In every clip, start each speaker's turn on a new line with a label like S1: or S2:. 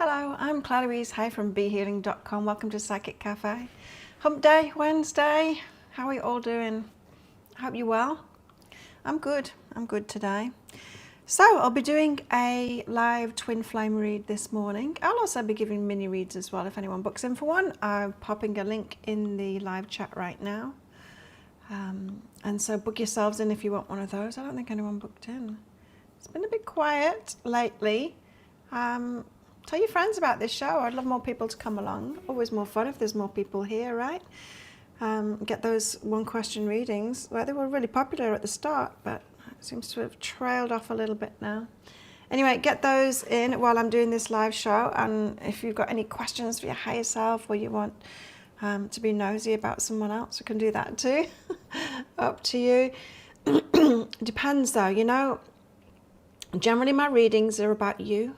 S1: Hello, I'm Clarice. Hi from BeHealing.com. Welcome to Psychic Cafe. Hump Day, Wednesday. How are you all doing? I hope you're well. I'm good. I'm good today. So I'll be doing a live twin flame read this morning. I'll also be giving mini reads as well if anyone books in for one. I'm popping a link in the live chat right now. And so book yourselves in if you want one of those. I don't think anyone booked in. It's been a bit quiet lately. Tell your friends about this show. I'd love more people to come along. Always more fun if there's more people here, right? Get those one question readings. Well, they were really popular at the start, but it seems to have trailed off a little bit now. Anyway, get those in while I'm doing this live show. And if you've got any questions for your higher self or you want to be nosy about someone else, you can do that too. Up to you. Depends though, you know. Generally my readings are about you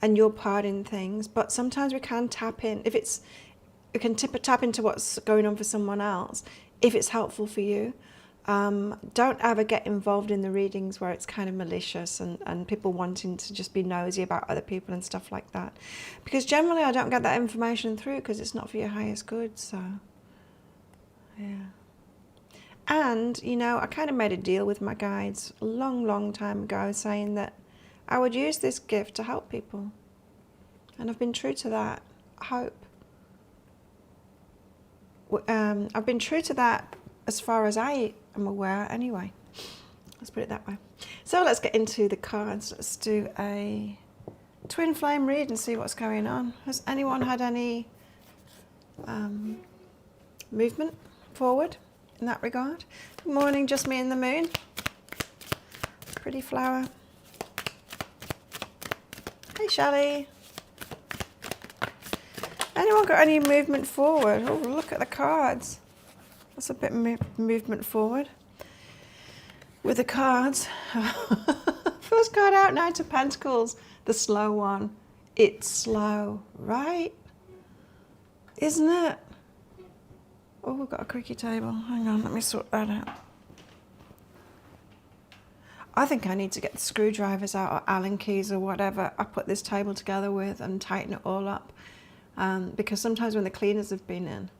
S1: and your part in things, but sometimes we can tap in we can tap into what's going on for someone else if it's helpful for you. Don't ever get involved in the readings where it's kind of malicious and people wanting to just be nosy about other people and stuff like that, because generally I don't get that information through because it's not for your highest good. So yeah. And you know, I kind of made a deal with my guides a long time ago saying that I would use this gift to help people. And I've been true to that, I hope. I've been true to that as far as I am aware anyway. Let's put it that way. So let's get into the cards. Let's do a twin flame read and see what's going on. Has anyone had any movement forward in that regard? Good morning, just me and the moon. Pretty flower. Hey, Shelley. Anyone got any movement forward? Oh, look at the cards. That's a bit movement forward with the cards. First card out, Knight of Pentacles, the slow one. It's slow, right? Isn't it? Oh, we've got a creaky table. Hang on, let me sort that out. I think I need to get the screwdrivers out or Allen keys or whatever I put this table together with and tighten it all up. Because sometimes when the cleaners have been in,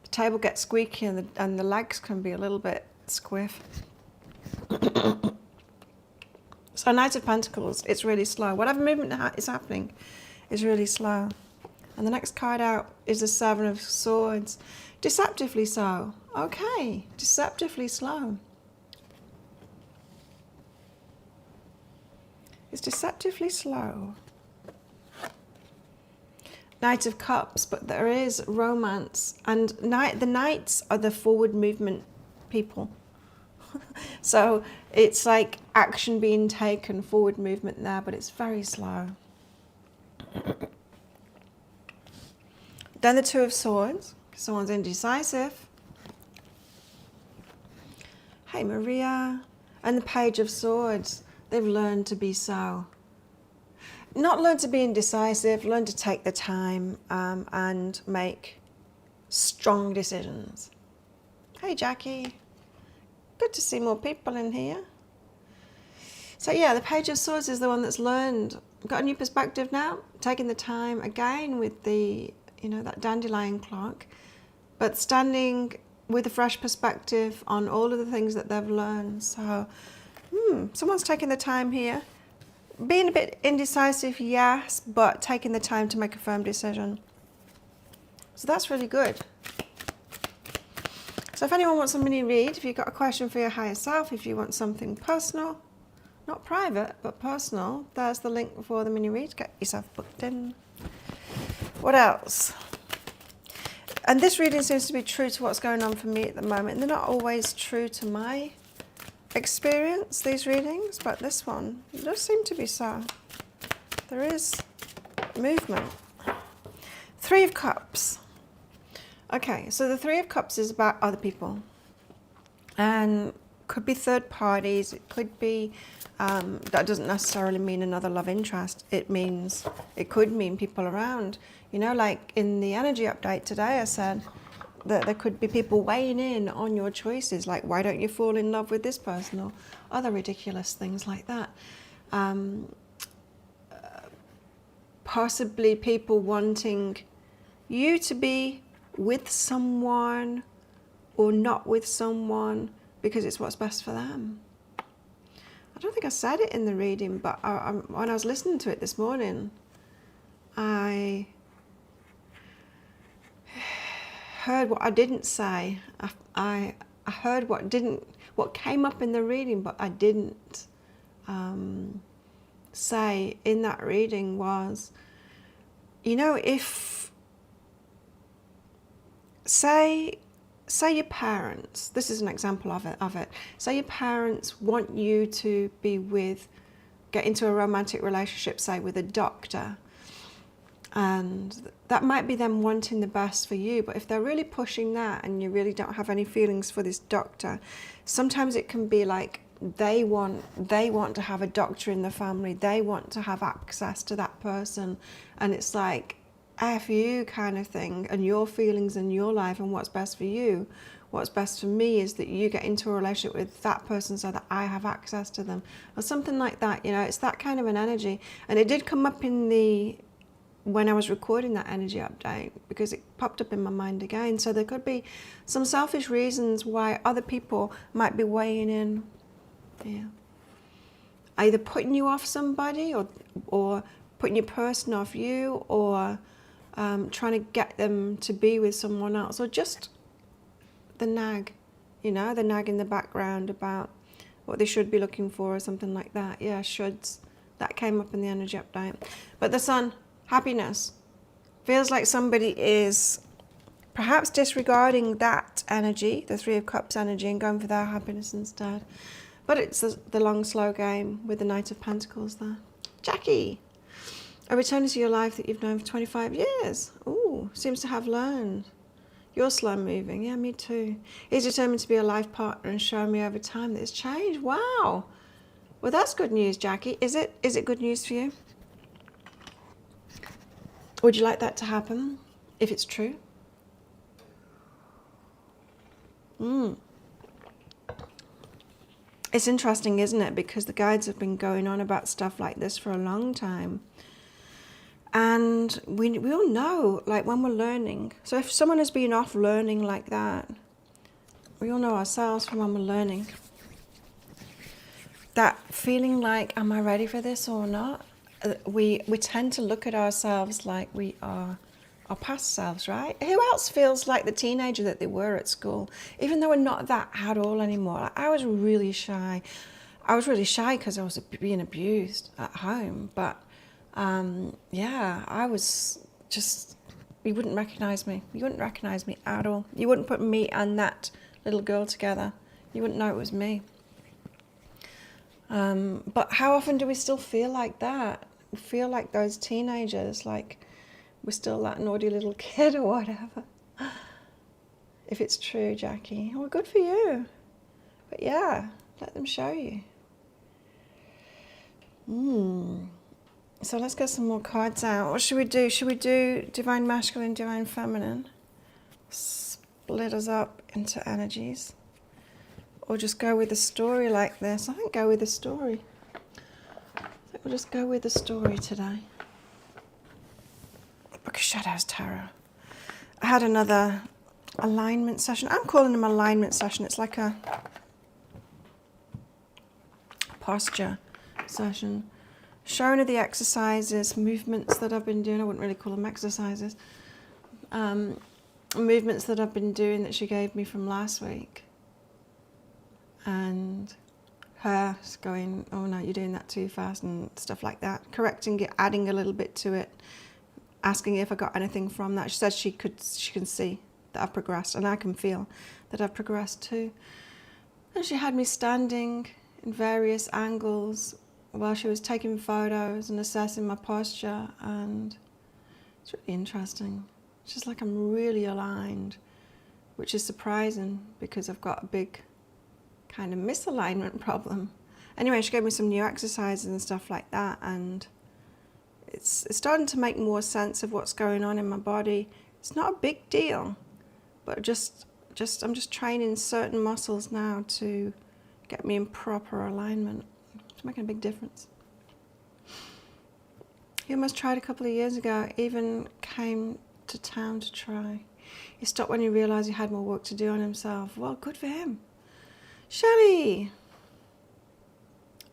S1: the table gets squeaky and the legs can be a little bit squiff. So Knight of Pentacles, it's really slow. Whatever movement is happening is really slow. And the next card out is the Seven of Swords. Deceptively so. Okay, deceptively slow. It's deceptively slow. Knight of Cups, but there is romance. And the knights are the forward movement people. So it's like action being taken, forward movement there, but it's very slow. Then the Two of Swords, because someone's indecisive. Hey, Maria. And the Page of Swords. They've learned to be so. Not learn to be indecisive, learn to take the time and make strong decisions. Hey, Jackie. Good to see more people in here. So yeah, the Page of Swords is the one that's learned. Got a new perspective now, taking the time again with the, you know, that dandelion clock, but standing with a fresh perspective on all of the things that they've learned. So, someone's taking the time here. Being a bit indecisive, yes, but taking the time to make a firm decision. So that's really good. So if anyone wants a mini read, if you've got a question for your higher self, if you want something personal, not private, but personal, there's the link for the mini read. Get yourself booked in. What else? And this reading seems to be true to what's going on for me at the moment. They're not always true to my experience, these readings, but this one does seem to be so. There is movement. Three of Cups. Okay, so the Three of Cups is about other people, and could be third parties. It could be that doesn't necessarily mean another love interest. It could mean people around. You know, like in the energy update today, I said that there could be people weighing in on your choices, like why don't you fall in love with this person, or other ridiculous things like that. possibly people wanting you to be with someone or not with someone because it's what's best for them. I don't think I said it in the reading, but when I was listening to it this morning, I heard what I didn't say. I heard what came up in the reading, but I didn't say in that reading was, you know, if say your parents, this is an example of it, say your parents want you to get into a romantic relationship, say with a doctor, and that might be them wanting the best for you, but if they're really pushing that and you really don't have any feelings for this doctor, sometimes it can be like they want to have a doctor in the family, they want to have access to that person, and it's like F you kind of thing, and your feelings and your life and what's best for you. What's best for me is that you get into a relationship with that person so that I have access to them, or something like that. You know, it's that kind of an energy. And it did come up when I was recording that energy update, because it popped up in my mind again. So there could be some selfish reasons why other people might be weighing in, either putting you off somebody, or putting your person off you, or trying to get them to be with someone else, or just the nag, the nag in the background about what they should be looking for or something like that. Yeah, shoulds. That came up in the energy update. But the Sun, happiness. Feels like somebody is perhaps disregarding that energy, the Three of Cups energy, and going for their happiness instead. But it's the long, slow game with the Knight of Pentacles there. Jackie, a return to your life that you've known for 25 years. Ooh, seems to have learned. You're slow moving. Yeah, me too. He's determined to be a life partner and show me over time that it's changed. Wow. Well, that's good news, Jackie. Is it good news for you? Would you like that to happen if it's true? It's interesting, isn't it? Because the guides have been going on about stuff like this for a long time. And we all know, like when we're learning. So if someone has been off learning like that, we all know ourselves from when we're learning. That feeling like, am I ready for this or not? We tend to look at ourselves like we are our past selves, right? Who else feels like the teenager that they were at school, even though we're not that at all anymore? Like, I was really shy. I was really shy because I was being abused at home. But yeah, I was just, you wouldn't recognize me. You wouldn't recognize me at all. You wouldn't put me and that little girl together. You wouldn't know it was me. But how often do we still feel like that? We feel like those teenagers, like we're still that naughty little kid or whatever. If it's true, Jackie, well, good for you. But yeah, let them show you. So let's get some more cards out. What should we do? Should we do Divine Masculine, Divine Feminine? Split us up into energies. Or just go with the story like this? I think go with the story. I think we'll just go with the story today. Book of Shadows Tarot. I had another alignment session. I'm calling them alignment session. It's like a posture session. Showing her the exercises, movements that I've been doing. I wouldn't really call them exercises. Movements that I've been doing that she gave me from last week. And her going, oh no, you're doing that too fast and stuff like that. Correcting it, adding a little bit to it, asking if I got anything from that. She said she can see that I've progressed, and I can feel that I've progressed too. And she had me standing in various angles while she was taking photos and assessing my posture, and it's really interesting. It's just like I'm really aligned, which is surprising because I've got a big kind of misalignment problem. Anyway, she gave me some new exercises and stuff like that, and it's starting to make more sense of what's going on in my body. It's not a big deal, but I'm just training certain muscles now to get me in proper alignment. It's making a big difference. He almost tried a couple of years ago, even came to town to try. He stopped when he realised he had more work to do on himself. Well, good for him. Shelley!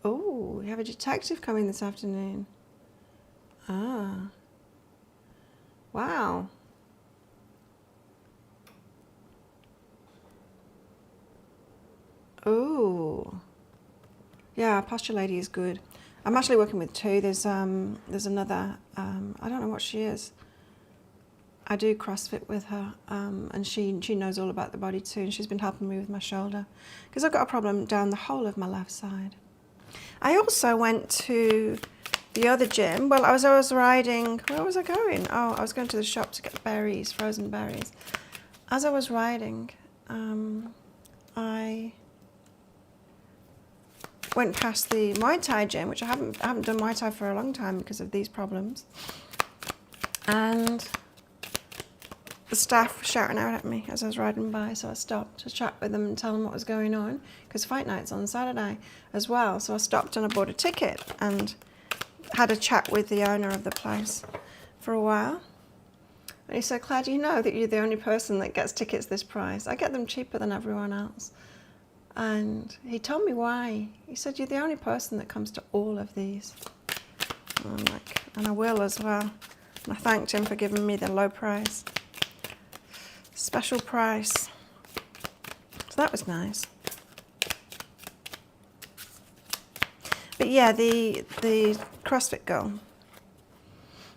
S1: Oh, you have a detective coming this afternoon. Ah. Wow. Oh. Yeah, Posture Lady is good. I'm actually working with two. There's another, I don't know what she is. I do CrossFit with her, and she knows all about the body too, and she's been helping me with my shoulder because I've got a problem down the whole of my left side. I also went to the other gym. Well, as I was riding, where was I going? Oh, I was going to the shop to get berries, frozen berries. As I was riding, I went past the Muay Thai gym, which I haven't done Muay Thai for a long time because of these problems, and the staff were shouting out at me as I was riding by, so I stopped to chat with them and tell them what was going on, because fight night's on Saturday as well. So I stopped and I bought a ticket and had a chat with the owner of the place for a while. And he said, Claire, do you know that you're the only person that gets tickets this price? I get them cheaper than everyone else. And he told me why. He said, you're the only person that comes to all of these. And I'm like, and I will as well. And I thanked him for giving me the low price. Special price. So that was nice. But yeah, the CrossFit girl,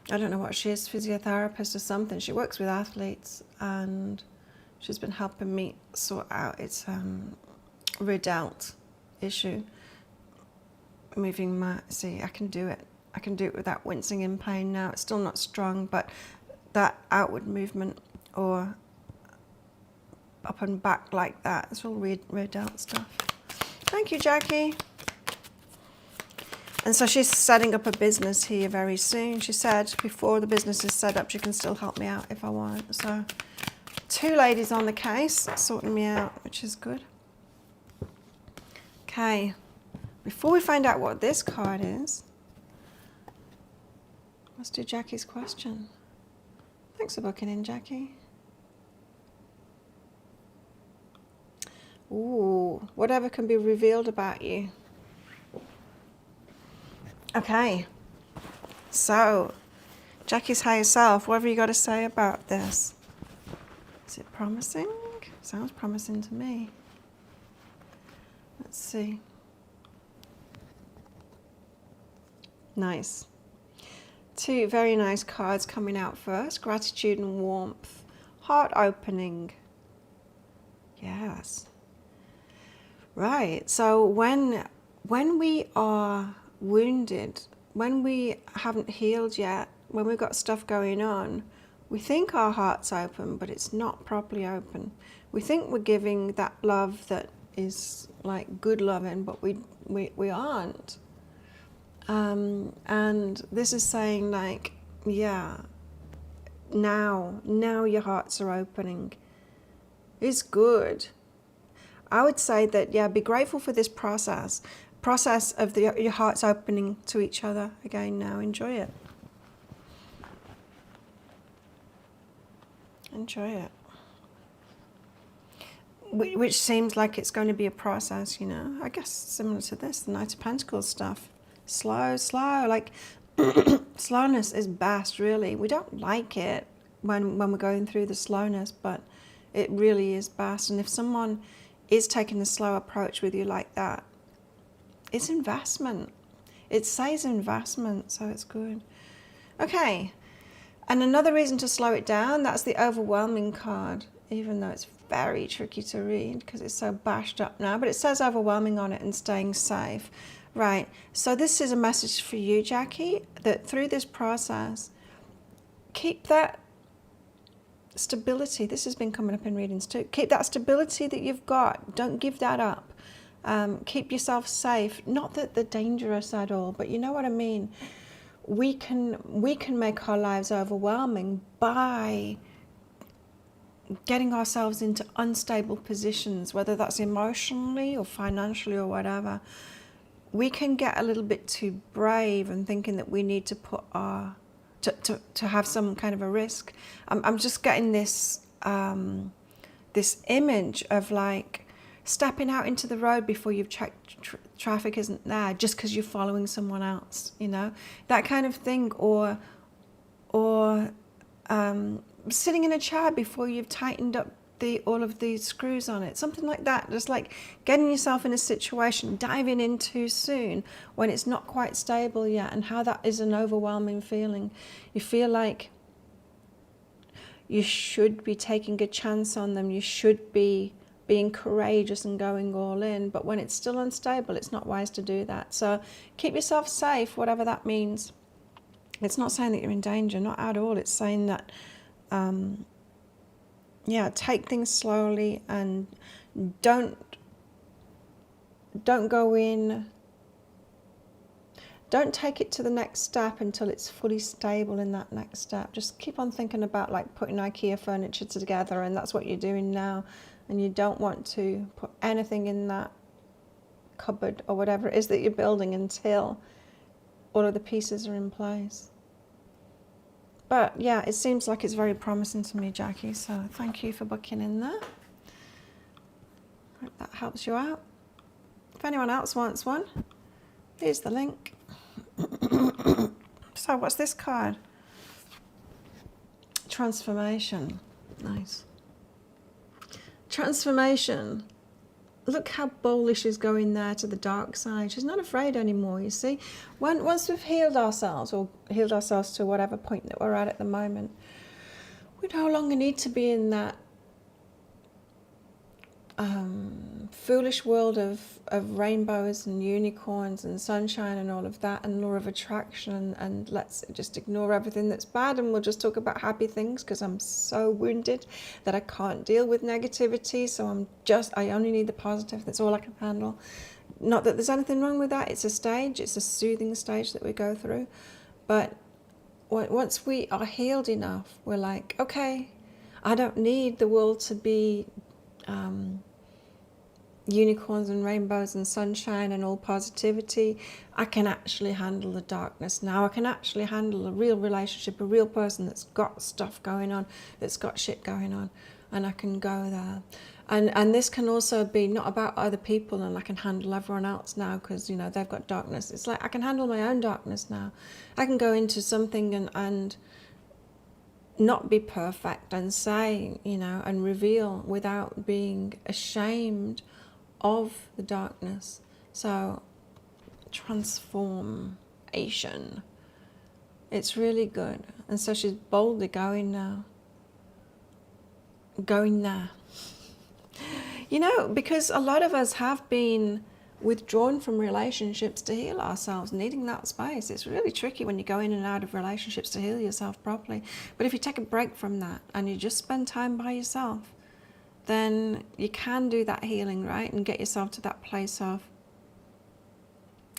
S1: I don't know what she is, physiotherapist or something. She works with athletes and she's been helping me sort out its redelt issue. Moving my, see, I can do it. I can do it without wincing in pain now. It's still not strong, but that outward movement or up and back like that, it's all redelt stuff. Thank you, Jackie. And so she's setting up a business here very soon. She said before the business is set up, she can still help me out if I want. So 2 ladies on the case sorting me out, which is good. Okay, before we find out what this card is, let's do Jackie's question. Thanks for booking in, Jackie. Ooh, whatever can be revealed about you. Okay, so Jackie's higher self, what have you got to say about this? Is it promising? Sounds promising to me. Let's see. Nice. 2 very nice cards coming out first. Gratitude and warmth. Heart opening. Yes. Right, so when we are wounded, when we haven't healed yet, when we've got stuff going on, we think our heart's open, but it's not properly open. We think we're giving that love that is like good loving, but we aren't. And this is saying like, yeah, now your hearts are opening. It's good. I would say that, yeah, be grateful for this process of your hearts opening to each other again now. Enjoy it. Enjoy it. Which seems like it's going to be a process, you know. I guess similar to this, the Knight of Pentacles stuff. Slow, like slowness is best, really. We don't like it when we're going through the slowness, but it really is best. And if someone is taking the slow approach with you like that, it's investment. It says investment, so it's good. Okay, and another reason to slow it down, that's the overwhelming card, even though it's very tricky to read because it's so bashed up now, but it says overwhelming on it and staying safe. Right, so this is a message for you, Jackie, that through this process, keep that stability. This has been coming up in readings too. Keep that stability that you've got. Don't give that up. Keep yourself safe. Not that they're dangerous at all, but you know what I mean. We can make our lives overwhelming by getting ourselves into unstable positions, whether that's emotionally or financially or whatever. we can get a little bit too brave and thinking that we need to put our to have some kind of a risk. I'm just getting this this image of like stepping out into the road before you've checked traffic isn't there, just because you're following someone else, you know, that kind of thing, or sitting in a chair before you've tightened up all of the screws on it, something like that. Just like getting yourself in a situation, diving in too soon when it's not quite stable yet, and how that is an overwhelming feeling. You feel like you should be taking a chance on them, you should be being courageous and going all in, but when it's still unstable, it's not wise to do that. So keep yourself safe, whatever that means. It's not saying that you're in danger, not at all. It's saying that yeah, take things slowly, and don't go in, don't take it to the next step until it's fully stable in that next step. Just keep on thinking about like putting IKEA furniture together, and that's what you're doing now, and you don't want to put anything in that cupboard or whatever it is that you're building until all of the pieces are in place. But yeah, it seems like it's very promising to me, Jackie, so thank you for booking in there. Hope that helps you out. If anyone else wants one, here's the link. So what's this card? Transformation. Nice. Transformation. Look how boldly she's going there to the dark side. She's not afraid anymore, you see. Once we've healed ourselves, or healed ourselves to whatever point that we're at the moment, we no longer need to be in that foolish world of rainbows and unicorns and sunshine and all of that, and law of attraction, and let's just ignore everything that's bad and we'll just talk about happy things, because I'm so wounded that I can't deal with negativity. So I only need the positive. That's all I can handle. Not that there's anything wrong with that. It's a stage. It's a soothing stage that we go through. But once we are healed enough, we're like, okay, I don't need the world to be unicorns and rainbows and sunshine and all positivity. I can actually handle the darkness now. I can actually handle a real relationship, a real person that's got stuff going on, that's got shit going on, and I can go there. And this can also be not about other people, and I can handle everyone else now because, you know, they've got darkness. It's like I can handle my own darkness now. I can go into something and not be perfect and say, you know, and reveal without being ashamed of the darkness. So transformation, it's really good. And so she's boldly going now, going there, you know, because a lot of us have been withdrawn from relationships to heal ourselves, needing that space. It's really tricky when you go in and out of relationships to heal yourself properly. But if you take a break from that and you just spend time by yourself, then you can do that healing, right? And get yourself to that place of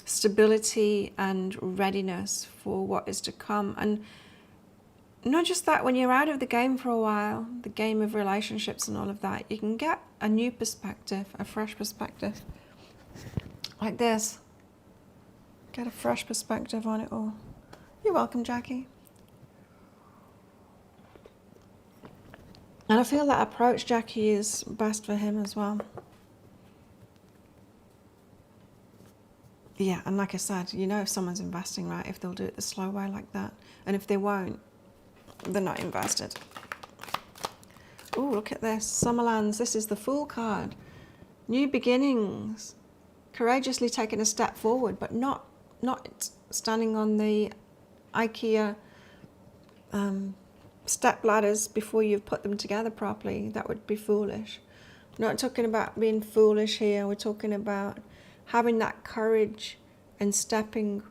S1: stability and readiness for what is to come. And not just that, when you're out of the game for a while, the game of relationships and all of that, you can get a new perspective, a fresh perspective. Like this. Get a fresh perspective on it all. You're welcome, Jackie. And I feel that approach, Jackie, is best for him as well. Yeah, and like I said, you know if someone's investing, right, if they'll do it the slow way like that. And if they won't, they're not invested. Oh, look at this. Summerlands. This is the Fool card. New beginnings. Courageously taking a step forward, but not standing on the IKEA step ladders before you've put them together properly. That would be foolish. We're not talking about being foolish here. We're talking about having that courage and stepping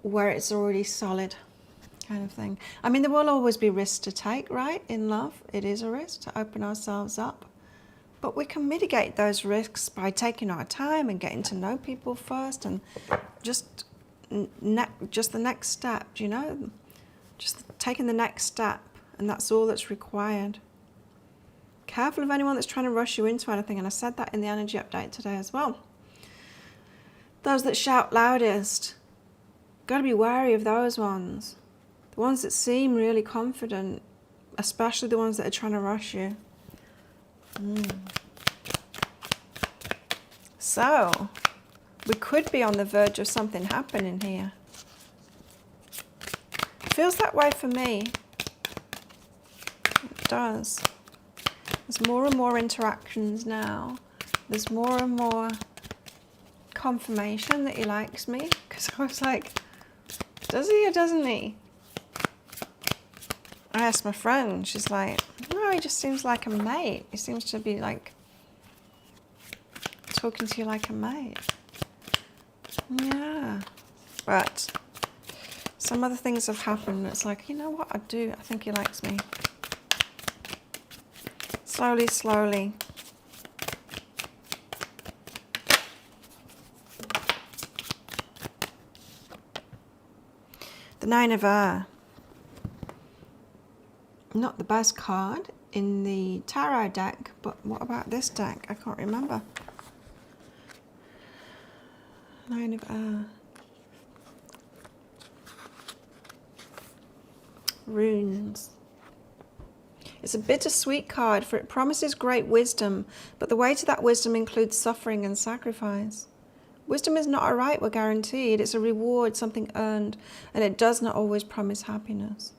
S1: where it's already solid, kind of thing. I mean, there will always be risks to take, right? In love, it is a risk to open ourselves up. But we can mitigate those risks by taking our time and getting to know people first, and just the next step, you know? Just taking the next step, and that's all that's required. Careful of anyone that's trying to rush you into anything, and I said that in the energy update today as well. Those that shout loudest. Got to be wary of those ones. The ones that seem really confident, especially the ones that are trying to rush you. So, we could be on the verge of something happening here. It feels that way for me. It does. There's more and more interactions now. There's more and more confirmation that he likes me. Because I was like, does he or doesn't he? I asked my friend, she's like, no, he just seems like a mate. He seems to be like talking to you like a mate. Yeah. But some other things have happened. It's like, you know what, I think he likes me. Slowly, slowly. The 9 of Air. Not the best card in the tarot deck, but what about this deck? I can't remember. 9 of Air. Runes. It's a bittersweet card, for it promises great wisdom, but the way to that wisdom includes suffering and sacrifice. Wisdom is not a right we're guaranteed, it's a reward, something earned, and it does not always promise happiness.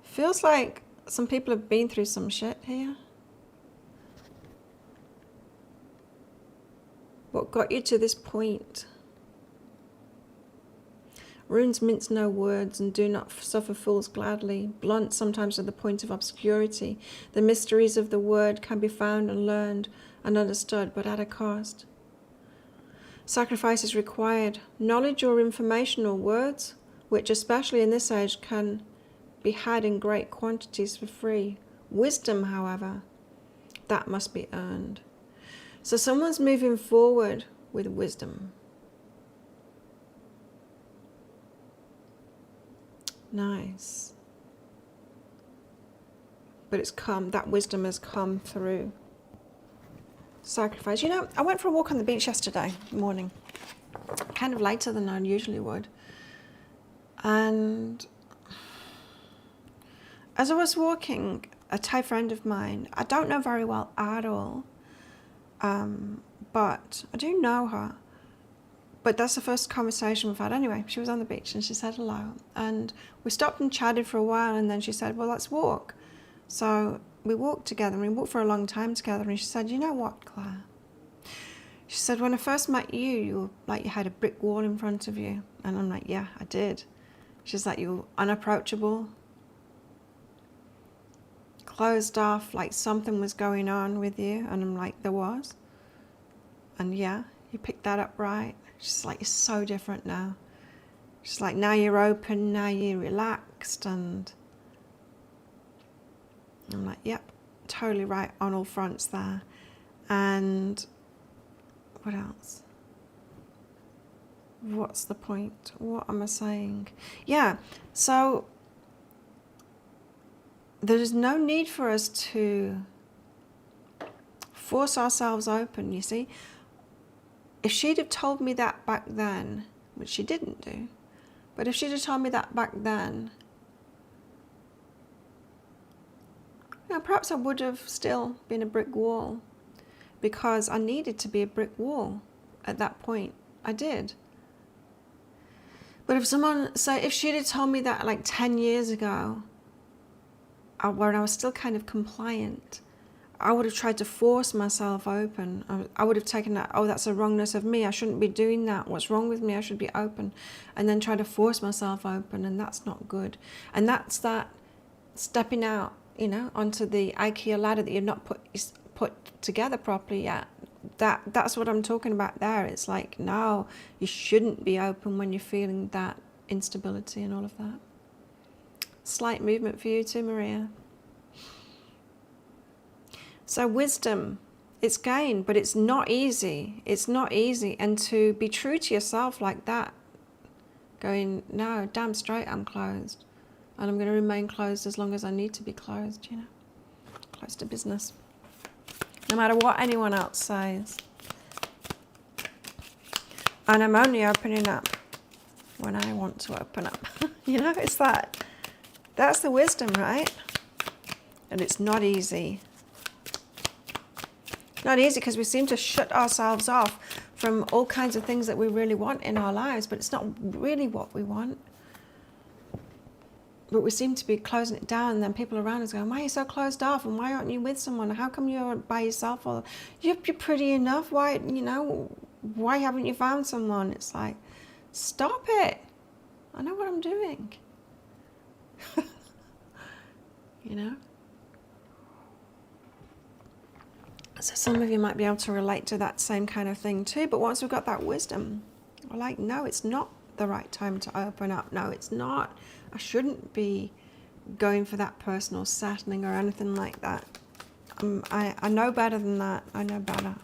S1: Feels like some people have been through some shit here. What got you to this point? Runes mince no words and do not suffer fools gladly, blunt sometimes to the point of obscurity. The mysteries of the word can be found and learned and understood, but at a cost. Sacrifice is required. Knowledge or information or words, which especially in this age can be had in great quantities for free. Wisdom, however, that must be earned. So someone's moving forward with wisdom. Nice. But it's come, that wisdom has come through. Sacrifice. You know, I went for a walk on the beach yesterday morning, kind of later than I usually would. And as I was walking, a Thai friend of mine, I don't know very well at all, but I do know her. But that's the first conversation we've had. Anyway, she was on the beach and she said hello. And we stopped and chatted for a while, and then she said, well, let's walk. So we walked together, and we walked for a long time together. And she said, you know what, Claire? She said, when I first met you, you were like you had a brick wall in front of you. And I'm like, yeah, I did. She's like, you were unapproachable, closed off, like something was going on with you. And I'm like, there was. And yeah, you picked that up right. She's like, you're so different now. She's like, now you're open, now you're relaxed. And I'm like, yep, totally right on all fronts there. And what else? What's the point? What am I saying? Yeah, so there's no need for us to force ourselves open, you see. If she'd have told me that back then, which she didn't do, but if she'd have told me that back then, you know, perhaps I would have still been a brick wall, because I needed to be a brick wall at that point. I did. But if someone, so if she'd have told me that like 10 years ago, when I was still kind of compliant, I would have tried to force myself open. I would have taken that, oh, that's a wrongness of me. I shouldn't be doing that. What's wrong with me? I should be open. And then try to force myself open, and that's not good. And that's that stepping out, you know, onto the IKEA ladder that you've not put together properly yet. That's what I'm talking about there. It's like, no, you shouldn't be open when you're feeling that instability and all of that. Slight movement for you too, Maria. So wisdom, it's gained, but it's not easy. It's not easy. And to be true to yourself like that, going, no, damn straight I'm closed. And I'm going to remain closed as long as I need to be closed, you know. Close to business. No matter what anyone else says. And I'm only opening up when I want to open up. You know, it's that. That's the wisdom, right? And it's not easy. Not easy because we seem to shut ourselves off from all kinds of things that we really want in our lives, but it's not really what we want. But we seem to be closing it down, and then people around us going, why are you so closed off? And why aren't you with someone? How come you're by yourself? Or you're pretty enough. Why, you know, why haven't you found someone? It's like, stop it. I know what I'm doing. You know? So some of you might be able to relate to that same kind of thing too. But once we've got that wisdom, we're like, no, it's not the right time to open up. No, it's not. I shouldn't be going for that person or settling or anything like that. I know better than that. I know better.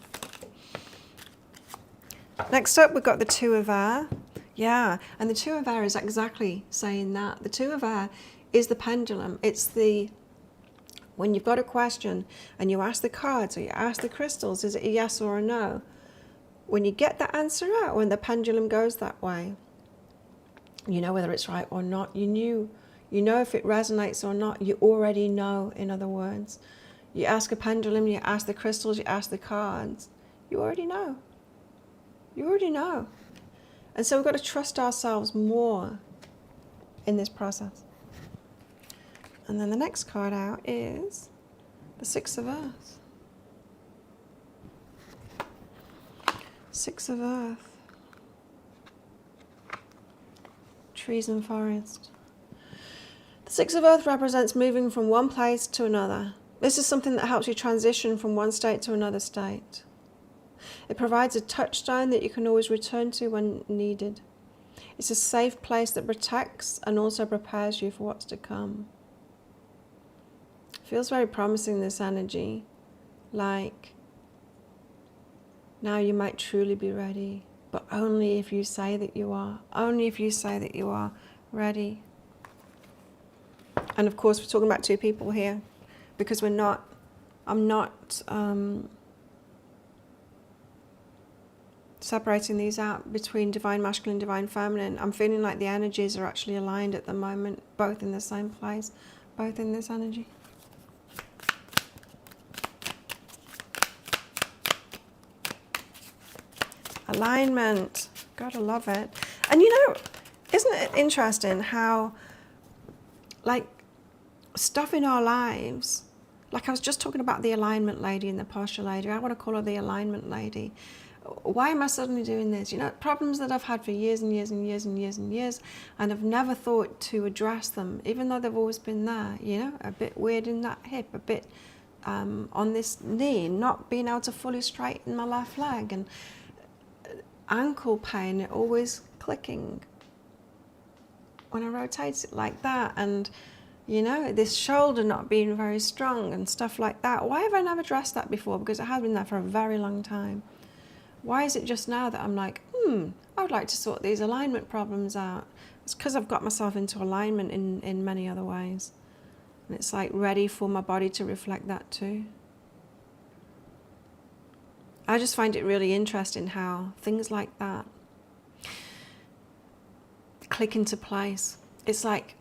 S1: Next up, we've got the Two of Air. Yeah, and the Two of Air is exactly saying that. The Two of Air is the pendulum. It's the, when you've got a question and you ask the cards or you ask the crystals, is it a yes or a no? When you get that answer out, when the pendulum goes that way, you know whether it's right or not. You know if it resonates or not. You already know, in other words. You ask a pendulum, you ask the crystals, you ask the cards. You already know. You already know. And so we've got to trust ourselves more in this process. And then the next card out is the Six of Earth. Six of Earth. Trees and forest. The Six of Earth represents moving from one place to another. This is something that helps you transition from one state to another state. It provides a touchstone that you can always return to when needed. It's a safe place that protects and also prepares you for what's to come. It feels very promising, this energy. Like, now you might truly be ready. But only if you say that you are. Only if you say that you are ready. And of course, we're talking about two people here. Because I'm not separating these out between divine masculine, divine feminine. I'm feeling like the energies are actually aligned at the moment. Both in the same place. Both in this energy. Alignment. Gotta love it. And you know, isn't it interesting how, like, stuff in our lives, like I was just talking about the alignment lady and the posture lady. I want to call her the alignment lady. Why am I suddenly doing this? You know, problems that I've had for years and years and years and years and years, and I've never thought to address them, even though they've always been there. You know, a bit weird in that hip, a bit on this knee, not being able to fully straighten my left leg, and ankle pain, it always clicking when I rotate it like that, and you know, this shoulder not being very strong and stuff like that. Why have I never addressed that before? Because it has been there for a very long time. Why is it just now that I'm like, I would like to sort these alignment problems out? It's because I've got myself into alignment in many other ways, and it's like ready for my body to reflect that too. I just find it really interesting how things like that click into place. It's like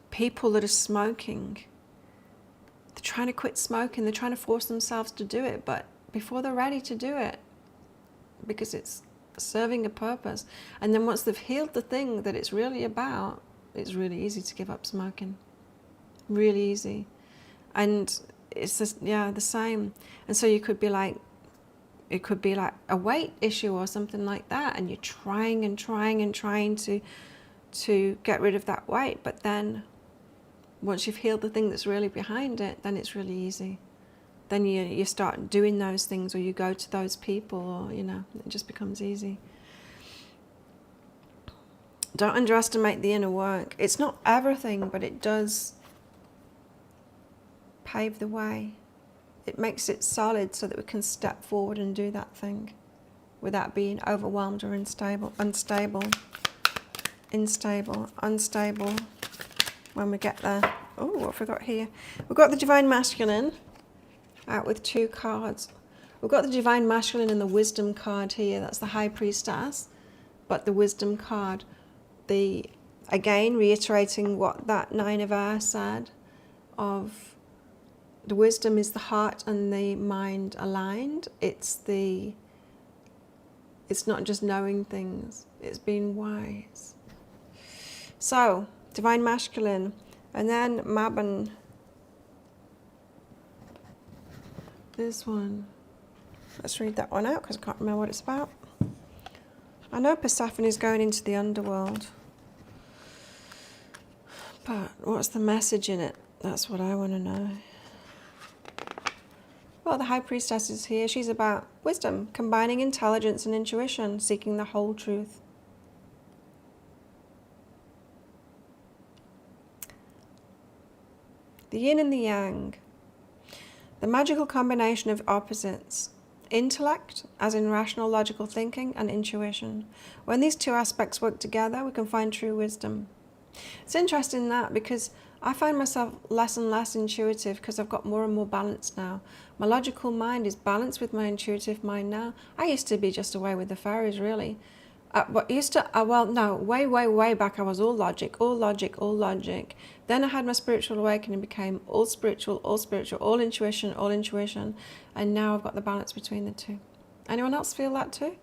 S1: people that are smoking, they're trying to quit smoking, they're trying to force themselves to do it, but before they're ready to do it, because it's serving a purpose, and then once they've healed the thing that it's really about, it's really easy to give up smoking. Really easy. And it's just, yeah, the same. And so you could be like, it could be like a weight issue or something like that, and you're trying and trying and trying to get rid of that weight, but then once you've healed the thing that's really behind it, then it's really easy. Then you start doing those things, or you go to those people, or, you know, it just becomes easy. Don't underestimate the inner work. It's not everything, but it does pave the way. It makes it solid so that we can step forward and do that thing without being overwhelmed or unstable when we get there. Oh, I forgot here. We've got the Divine Masculine out with two cards. We've got the Divine Masculine and the Wisdom card here. That's the High Priestess, but the Wisdom card. Again, reiterating what that Nine of Air said, of the wisdom is the heart and the mind aligned. It's not just knowing things, it's being wise. So, Divine Masculine, and then Mabon. This one. Let's read that one out because I can't remember what it's about. I know Persephone is going into the underworld. But what's the message in it? That's what I want to know. Well, the High Priestess is here. She's about wisdom, combining intelligence and intuition, seeking the whole truth. The yin and the yang. The magical combination of opposites. Intellect, as in rational logical thinking, and intuition. When these two aspects work together, we can find true wisdom. It's interesting that, because I find myself less and less intuitive because I've got more and more balance now. My logical mind is balanced with my intuitive mind now. I used to be just away with the fairies, really. Way back I was all logic. Then I had my spiritual awakening, became all spiritual, all intuition. And now I've got the balance between the two. Anyone else feel that too?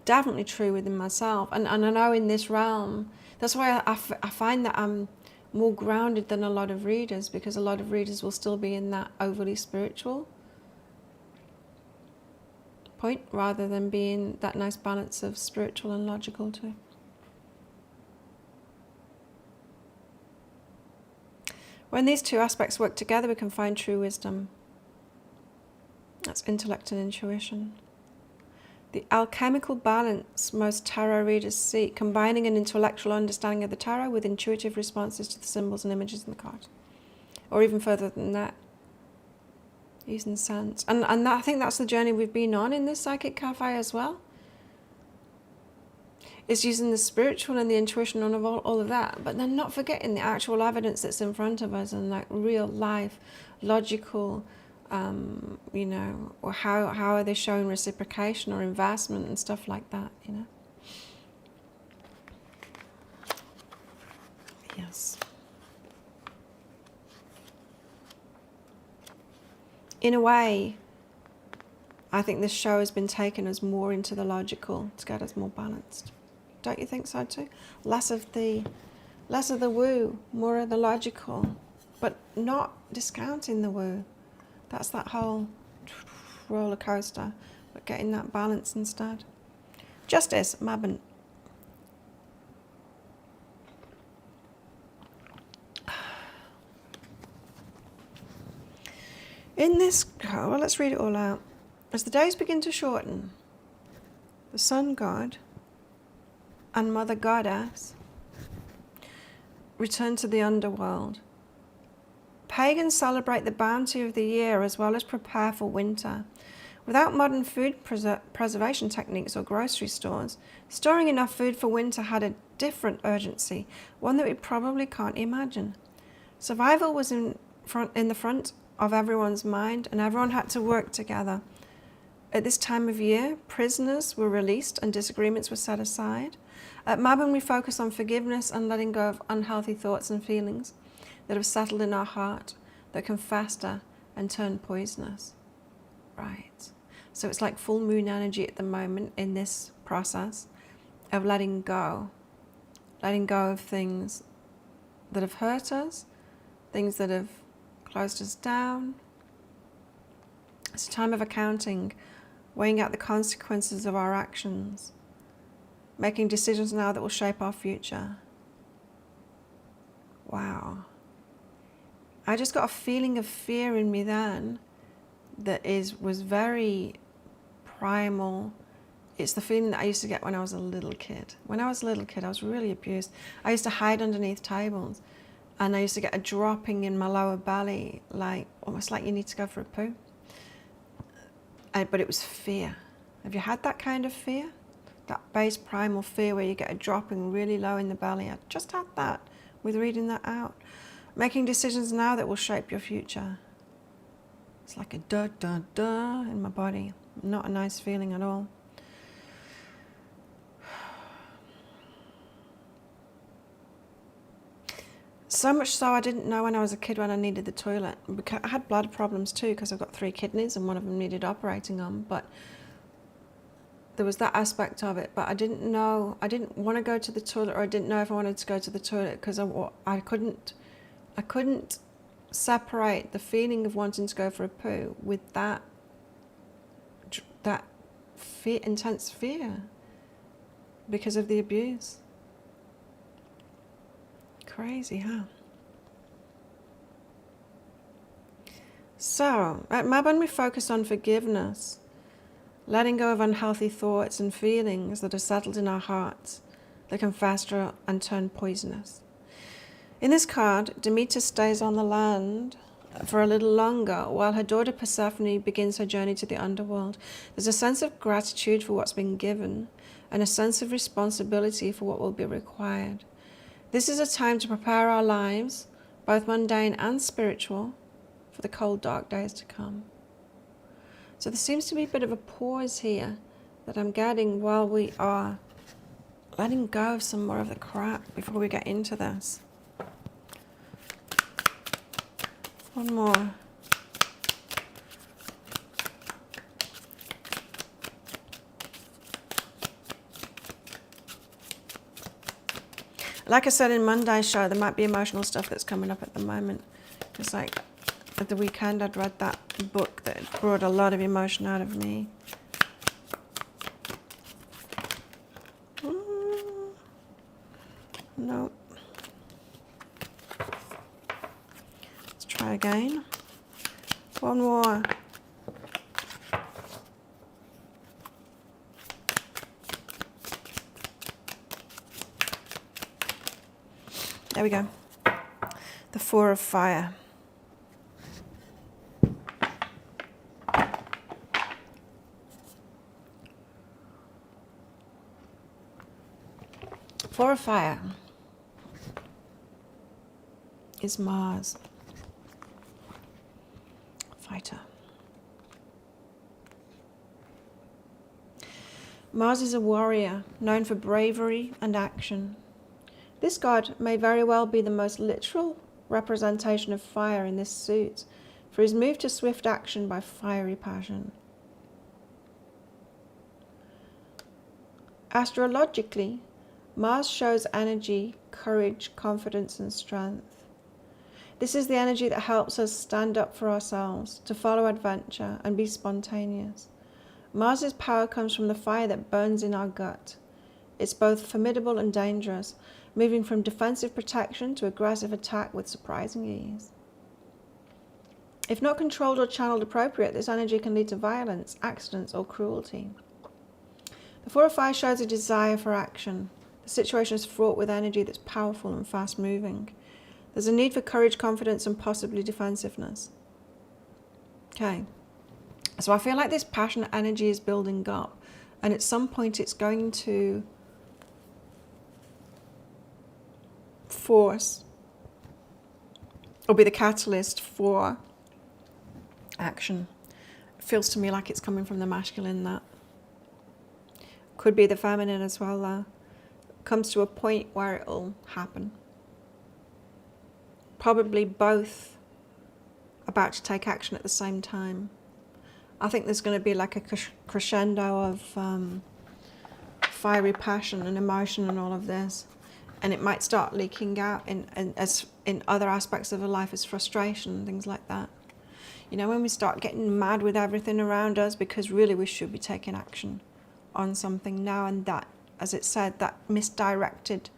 S1: Definitely true within myself. And I know in this realm, that's why I find that I'm more grounded than a lot of readers, because a lot of readers will still be in that overly spiritual point rather than being that nice balance of spiritual and logical too. When these two aspects work together, we can find true wisdom. That's intellect and intuition. The alchemical balance most tarot readers seek, combining an intellectual understanding of the tarot with intuitive responses to the symbols and images in the card. Or even further than that, using sense. And I think that's the journey we've been on in this Psychic Cafe as well. It's using the spiritual and the intuition and all of that, but then not forgetting the actual evidence that's in front of us and like real life, logical, or how are they showing reciprocation or investment and stuff like that, Yes. In a way, I think this show has been taking us more into the logical to get us more balanced. Don't you think so too? Less of the woo, more of the logical, but not discounting the woo. That's that whole roller coaster, but getting that balance instead. Justice, Mabon. In this, well, let's read it all out. As the days begin to shorten, the Sun God and Mother Goddess return to the underworld. Pagans celebrate the bounty of the year as well as prepare for winter. Without modern food preservation techniques or grocery stores, storing enough food for winter had a different urgency, one that we probably can't imagine. Survival was in the front of everyone's mind, and everyone had to work together. At this time of year, prisoners were released and disagreements were set aside. At Mabon, we focus on forgiveness and letting go of unhealthy thoughts and feelings that have settled in our heart, that can fester and turn poisonous. Right. So it's like full moon energy at the moment in this process of letting go of things that have hurt us, things that have closed us down. It's a time of accounting, weighing out the consequences of our actions, making decisions now that will shape our future. Wow. I just got a feeling of fear in me then that was very primal. It's the feeling that I used to get when I was a little kid. When I was a little kid, I was really abused. I used to hide underneath tables, and I used to get a dropping in my lower belly, like almost like you need to go for a poo. But it was fear. Have you had that kind of fear? That base primal fear where you get a dropping really low in the belly? I just had that with reading that out. Making decisions now that will shape your future. It's like a duh, duh, duh in my body. Not a nice feeling at all. So much so I didn't know when I was a kid when I needed the toilet. I had bladder problems too because I've got 3 kidneys and one of them needed operating on. But there was that aspect of it. But I didn't know, I didn't want to go to the toilet, or I didn't know if I wanted to go to the toilet because I couldn't separate the feeling of wanting to go for a poo with that intense fear because of the abuse. Crazy, huh? So, at Mabon we focus on forgiveness, letting go of unhealthy thoughts and feelings that are settled in our hearts that can fester and turn poisonous. In this card, Demeter stays on the land for a little longer while her daughter Persephone begins her journey to the underworld. There's a sense of gratitude for what's been given and a sense of responsibility for what will be required. This is a time to prepare our lives, both mundane and spiritual, for the cold, dark days to come. So there seems to be a bit of a pause here that I'm getting while we are letting go of some more of the crap before we get into this. One more. Like I said in Monday's show, there might be emotional stuff that's coming up at the moment. Just like at the weekend, I'd read that book that brought a lot of emotion out of me. Nope. Let's try again. One more. There we go. The 4 of fire. Four of fire is Mars. Fighter. Mars is a warrior known for bravery and action. This god may very well be the most literal representation of fire in this suit, for he's moved to swift action by fiery passion. Astrologically, Mars shows energy, courage, confidence, and strength. This is the energy that helps us stand up for ourselves, to follow adventure, and be spontaneous. Mars's power comes from the fire that burns in our gut. It's both formidable and dangerous, moving from defensive protection to aggressive attack with surprising ease. If not controlled or channeled appropriate, this energy can lead to violence, accidents, or cruelty. The 4 of fire shows a desire for action. The situation is fraught with energy that's powerful and fast-moving. There's a need for courage, confidence, and possibly defensiveness. Okay. So I feel like this passionate energy is building up, and at some point it's going to force or be the catalyst for action. It feels to me like it's coming from the masculine. That could be the feminine as well, though. Comes to a point where it'll happen. Probably both about to take action at the same time. I think there's going to be like a crescendo of fiery passion and emotion and all of this. And it might start leaking out in other aspects of our life as frustration and things like that. You know, when we start getting mad with everything around us because really we should be taking action on something now, and that, as it said, that misdirected,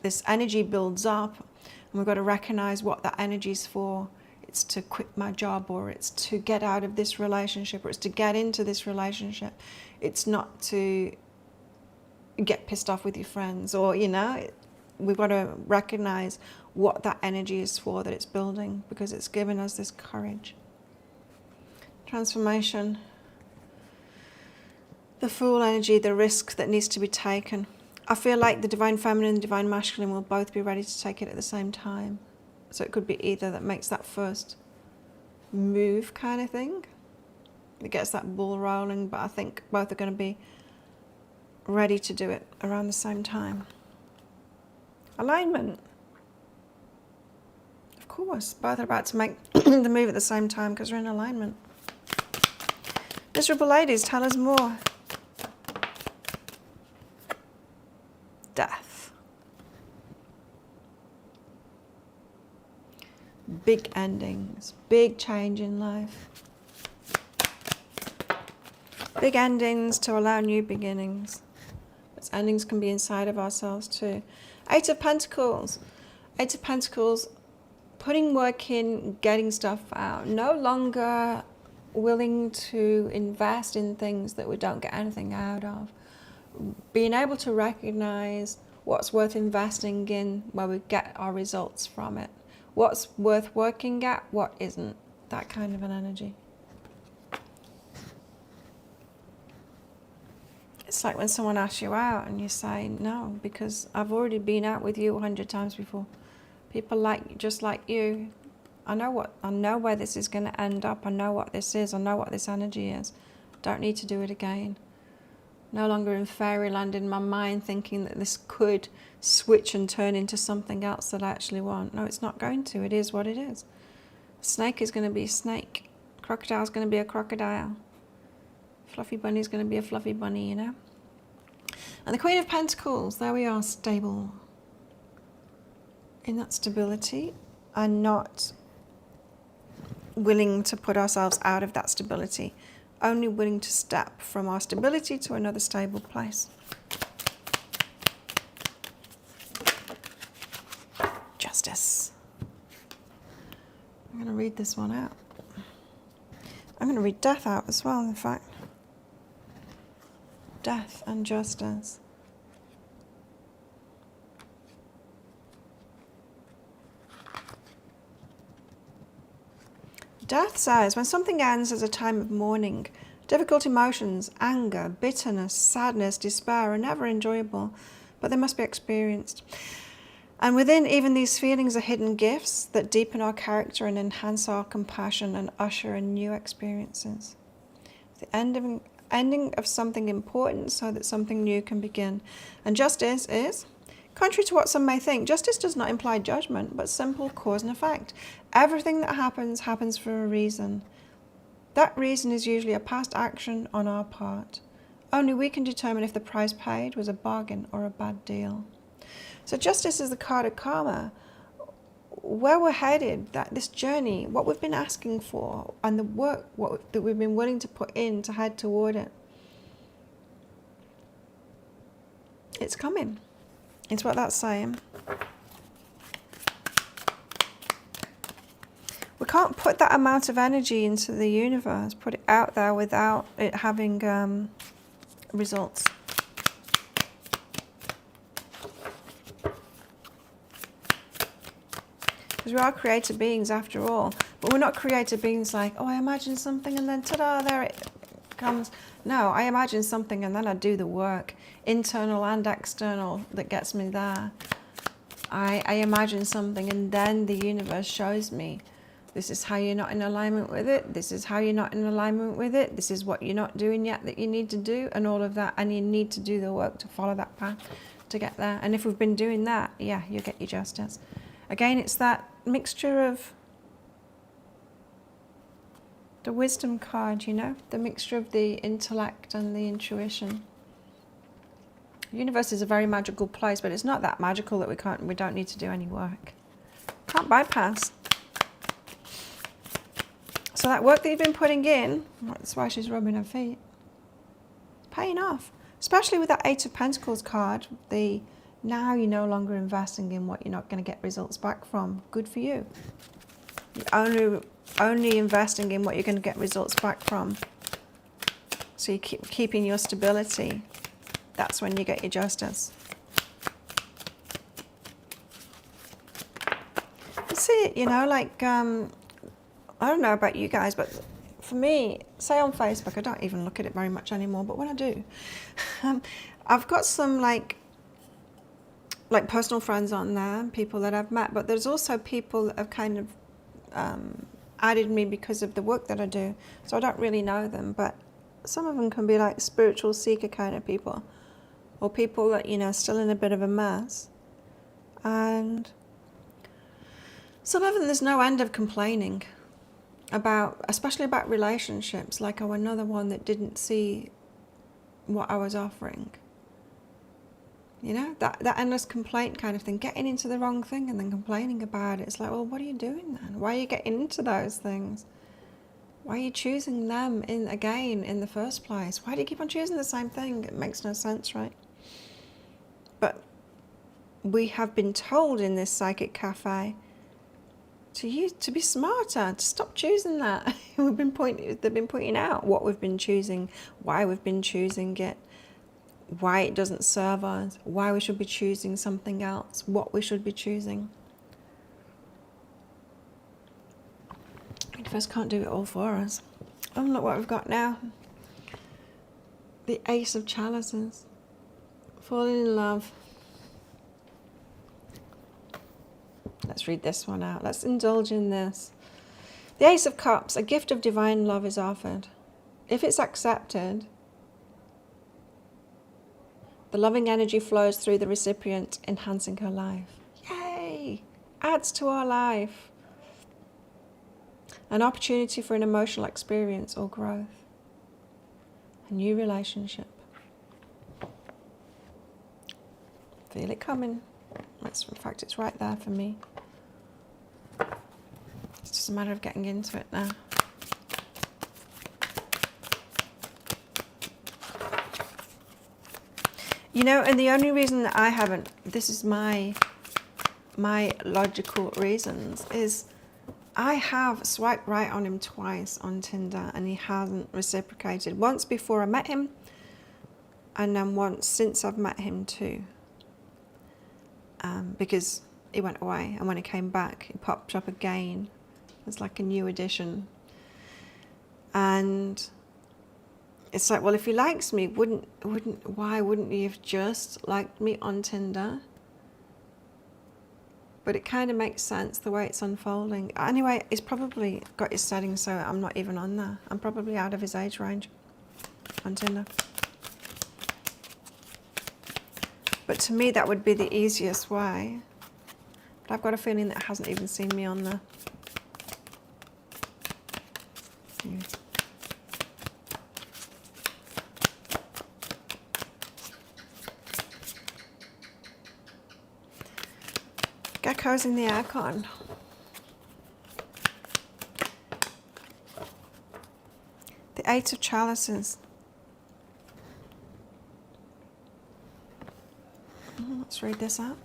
S1: this energy builds up, and we've got to recognize what that energy is for. It's to quit my job, or it's to get out of this relationship, or it's to get into this relationship. It's not to get pissed off with your friends, or, you know, we've got to recognize what that energy is for, that it's building, because it's given us this courage. Transformation. The Fool energy, the risk that needs to be taken. I feel like the Divine Feminine and the Divine Masculine will both be ready to take it at the same time. So it could be either that makes that first move kind of thing. It gets that ball rolling, but I think both are going to be ready to do it around the same time. Alignment. Of course, both are about to make the move at the same time because we're in alignment. Miserable ladies, tell us more. Death. Big endings, big change in life. Big endings to allow new beginnings. But endings can be inside of ourselves too. Eight of Pentacles. Eight of Pentacles, putting work in, getting stuff out. No longer willing to invest in things that we don't get anything out of. Being able to recognize what's worth investing in, where we get our results from it. What's worth working at, what isn't. That kind of an energy. It's like when someone asks you out and you say no, because I've already been out with you 100 times before. People just like you. I know where this is going to end up. I know what this is. I know what this energy is. Don't need to do it again. No longer in fairyland in my mind thinking that this could switch and turn into something else that I actually want. No, it's not going to. It is what it is. Snake is going to be a snake. Crocodile is going to be a crocodile. Fluffy bunny is going to be a fluffy bunny, you know. And the Queen of Pentacles, there we are, stable. In that stability and not willing to put ourselves out of that stability. Only willing to step from our stability to another stable place. Justice. I'm going to read this one out. I'm going to read death out as well, in fact. Death and justice. Death says, when something ends as a time of mourning, difficult emotions, anger, bitterness, sadness, despair are never enjoyable, but they must be experienced. And within even these feelings are hidden gifts that deepen our character and enhance our compassion and usher in new experiences. The ending of something important so that something new can begin. And justice is, contrary to what some may think, justice does not imply judgment, but simple cause and effect. Everything that happens, happens for a reason. That reason is usually a past action on our part. Only we can determine if the price paid was a bargain or a bad deal. So justice is the card of karma. Where we're headed, that this journey, what we've been asking for, and the work that we've been willing to put in to head toward it. It's coming. It's what that's saying. We can't put that amount of energy into the universe, put it out there without it having results. Because we are creative beings after all. But we're not creative beings like, oh, I imagine something and then ta-da, there it comes. No, I imagine something and then I do the work, internal and external, that gets me there. I imagine something and then the universe shows me, this is how you're not in alignment with it, this is how you're not in alignment with it, this is what you're not doing yet that you need to do, and all of that, and you need to do the work to follow that path to get there. And if we've been doing that, yeah, you'll get your justice. Again, it's that mixture of the wisdom card, you know, the mixture of the intellect and the intuition. The universe is a very magical place, but it's not that magical that we don't need to do any work. Can't bypass. So that work that you've been putting in, that's why she's rubbing her feet, it's paying off. Especially with that Eight of Pentacles card, now you're no longer investing in what you're not going to get results back from. Good for you. You're only investing in what you're going to get results back from. So you keep keeping your stability. That's when you get your justice. You see it, you know, like, I don't know about you guys, but for me, say on Facebook, I don't even look at it very much anymore, but when I do, I've got some like personal friends on there, people that I've met, but there's also people that have kind of added me because of the work that I do. So I don't really know them, but some of them can be like spiritual seeker kind of people, or people that, you know, still in a bit of a mess. And some of them, there's no end of complaining about, especially about relationships. Like another one that didn't see what I was offering. You know, that endless complaint kind of thing, getting into the wrong thing and then complaining about it. It's like, well, what are you doing then? Why are you getting into those things? Why are you choosing them again in the first place? Why do you keep on choosing the same thing? It makes no sense, right? But we have been told in this psychic cafe to be smarter, to stop choosing that. They've been pointing out what we've been choosing, why we've been choosing it, why it doesn't serve us, why we should be choosing something else, what we should be choosing. Universe can't do it all for us. Oh, look what we've got now. The Ace of Chalices. Falling in love. Let's read this one out. Let's indulge in this. The Ace of Cups. A gift of divine love is offered. If it's accepted, the loving energy flows through the recipient, enhancing her life. Yay! Adds to our life. An opportunity for an emotional experience or growth. A new relationship. Feel it coming. In fact, it's right there for me. It's just a matter of getting into it now. You know, and the only reason that I haven't, this is my logical reasons, is I have swiped right on him twice on Tinder and he hasn't reciprocated. Once before I met him, and then once since I've met him too. Because he went away, and when he came back, he popped up again. It's like a new addition. And it's like, well, if he likes me, why wouldn't he have just liked me on Tinder? But it kind of makes sense the way it's unfolding. Anyway, he's probably got his settings so I'm not even on there. I'm probably out of his age range on Tinder. But to me, that would be the easiest way. But I've got a feeling that hasn't even seen me on there. Yeah. Geckos in the aircon. The Eight of Chalices. Let's read this out.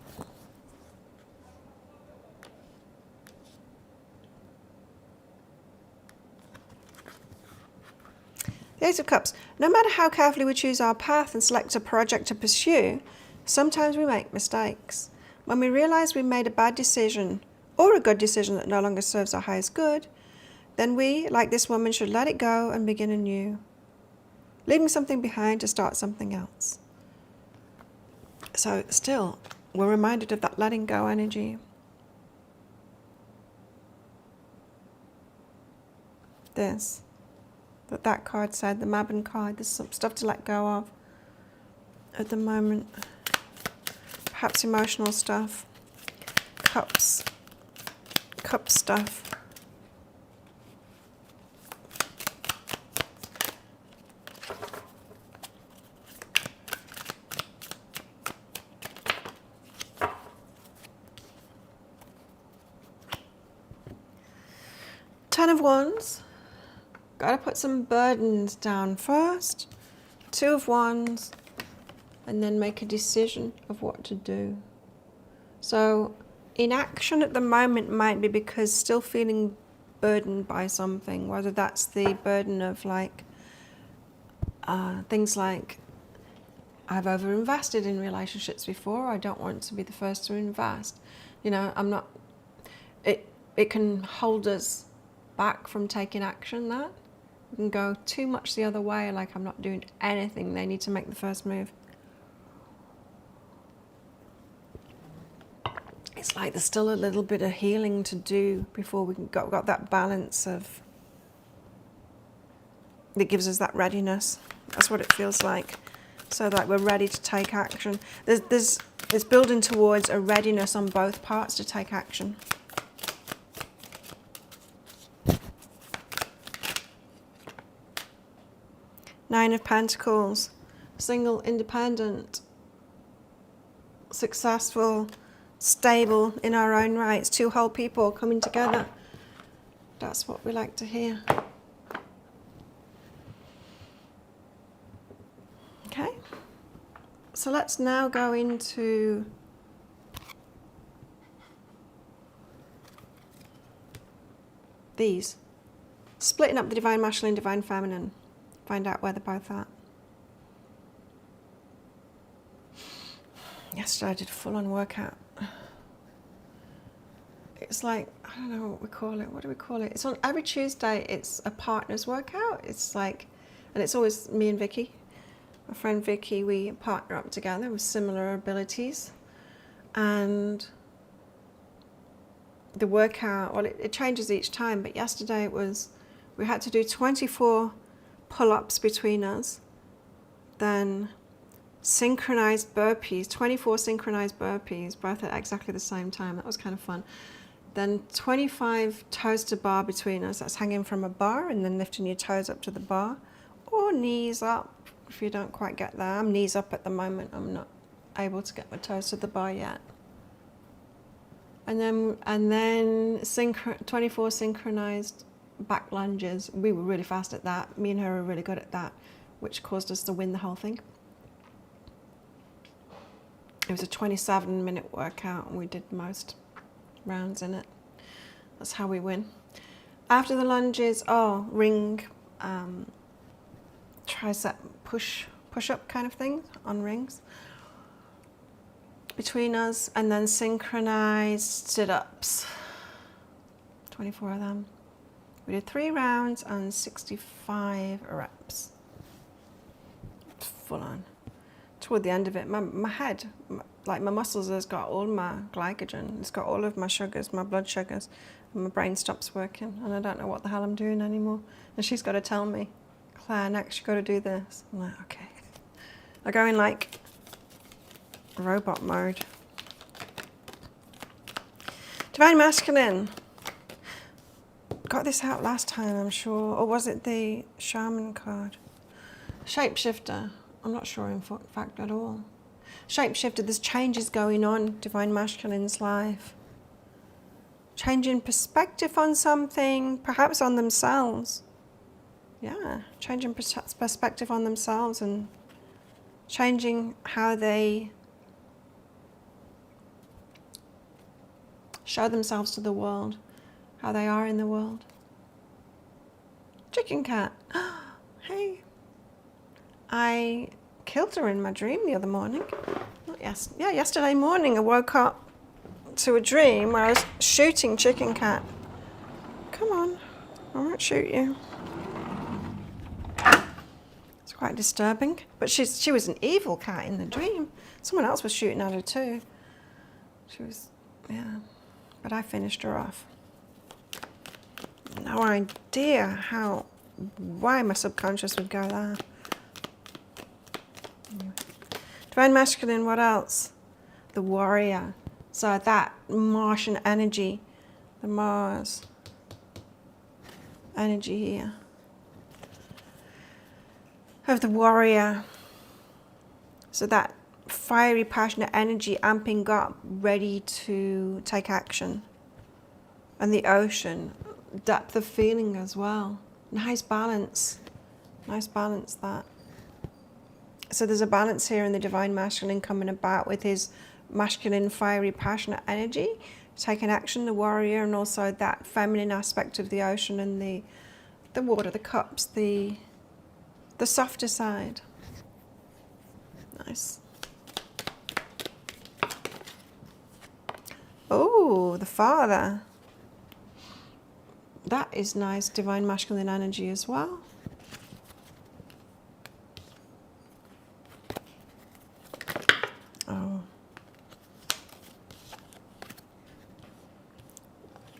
S1: The Ace of Cups. No matter how carefully we choose our path and select a project to pursue, sometimes we make mistakes. When we realize we made a bad decision or a good decision that no longer serves our highest good, then we, like this woman, should let it go and begin anew, leaving something behind to start something else. So still, we're reminded of that letting go energy. That card said, the Mabon card, there's some stuff to let go of at the moment. Perhaps emotional stuff, cup stuff. Ten of Wands. Got to put some burdens down first. Two of Wands. And then make a decision of what to do. So inaction at the moment might be because still feeling burdened by something, whether that's the burden of like things like I've overinvested in relationships before, I don't want to be the first to invest. You know, I'm not, it can hold us back from taking action. That we can go too much the other way, like I'm not doing anything, they need to make the first move. It's like there's still a little bit of healing to do before we got that balance of, that gives us that readiness. That's what it feels like. So that we're ready to take action. It's building towards a readiness on both parts to take action. Nine of Pentacles, single, independent, successful, stable in our own rights, two whole people coming together. That's what we like to hear. Okay, so let's now go into these. Splitting up the divine masculine, divine feminine. Find out where they're both at. Yesterday I did a full-on workout. It's like, I don't know what we call it. What do we call it? It's on every Tuesday. It's a partners workout. It's like, and it's always me and Vicky. My friend Vicky, we partner up together with similar abilities. And the workout, well, it changes each time, but yesterday it was, we had to do 24 pull-ups between us, then synchronized burpees, 24 synchronized burpees, both at exactly the same time. That was kind of fun. Then 25 toes to bar between us. That's hanging from a bar and then lifting your toes up to the bar, or knees up if you don't quite get there. I'm knees up at the moment. I'm not able to get my toes to the bar yet. And then 24 synchronized back lunges. We were really fast at that. Me and her were really good at that, which caused us to win the whole thing. It was a 27-minute workout and we did most rounds in it. That's how we win. After the lunges, ring, tricep push-up kind of thing on rings between us, and then synchronized sit-ups, 24 of them. We did 3 rounds and 65 reps. Full on. Toward the end of it, my head, like my muscles has got all my glycogen, it's got all of my sugars, my blood sugars, and my brain stops working, and I don't know what the hell I'm doing anymore. And she's got to tell me, Claire, next you've got to do this. I'm like, okay. I go in like robot mode. Divine Masculine. Got this out last time, I'm sure. Or was it the Shaman card? Shapeshifter. I'm not sure in fact at all. Shapeshifter, there's changes going on, Divine Masculine's life. Changing perspective on something, perhaps on themselves. Yeah, changing perspective on themselves and changing how they show themselves to the world, how they are in the world. Chicken cat. Hey. I killed her in my dream the other morning. Yesterday morning I woke up to a dream where I was shooting Chicken Cat. Come on, I won't shoot you. It's quite disturbing. But she was an evil cat in the dream. Someone else was shooting at her too. She was, yeah. But I finished her off. No idea why my subconscious would go there. Divine Masculine, what else? The warrior. So that Martian energy, the Mars energy here. Of the warrior. So that fiery, passionate energy amping up, ready to take action. And the ocean, depth of feeling as well. Nice balance. Nice balance, that. So there's a balance here in the Divine Masculine coming about with his masculine, fiery, passionate energy, taking action, the warrior, and also that feminine aspect of the ocean and the water, the cups, the softer side. Nice. Oh, the Father. That is nice, Divine Masculine energy as well.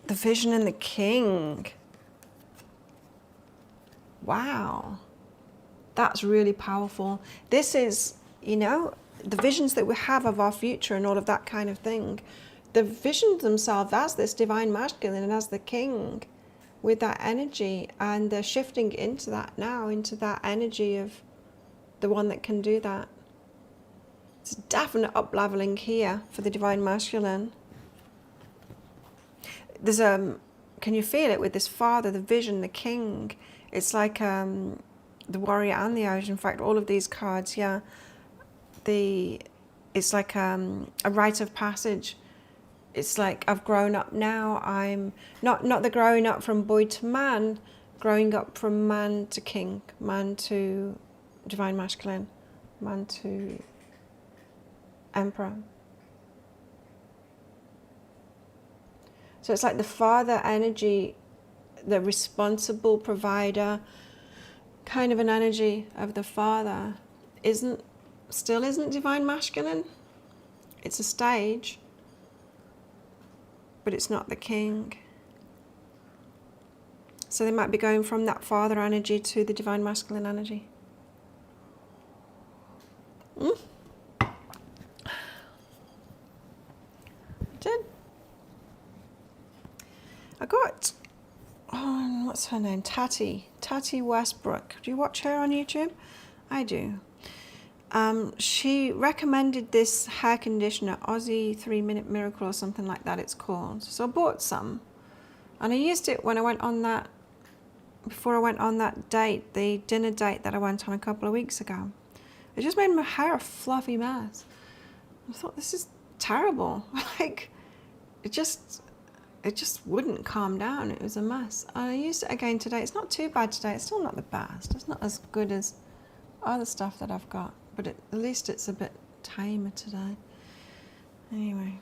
S1: The vision and the king. Wow. That's really powerful. This is, you know, the visions that we have of our future and all of that kind of thing. The visions themselves as this divine masculine and as the king with that energy, and they're shifting into that now, into that energy of the one that can do that. It's a definite up-leveling here for the divine masculine. There's can you feel it with this father, the vision, the king? It's like the warrior and the ocean. In fact, all of these cards, yeah. It's like a rite of passage. It's like I've grown up now. I'm not the growing up from boy to man, growing up from man to king, man to divine masculine, man to emperor. So it's like the father energy, the responsible provider, kind of an energy of the father still isn't divine masculine. It's a stage, but it's not the king. So they might be going from that father energy to the divine masculine energy. Did. I got, what's her name? Tati Westbrook. Do you watch her on YouTube? I do. She recommended this hair conditioner, Aussie 3-Minute Miracle or something like that it's called. So I bought some, and I used it when I went on that, before I went on that date, the dinner date that I went on a couple of weeks ago. It just made my hair a fluffy mess. I thought, this is terrible. Like, it just wouldn't calm down. It was a mess. And I used it again today. It's not too bad today. It's still not the best. It's not as good as other stuff that I've got, but at least it's a bit tamer today. Anyway,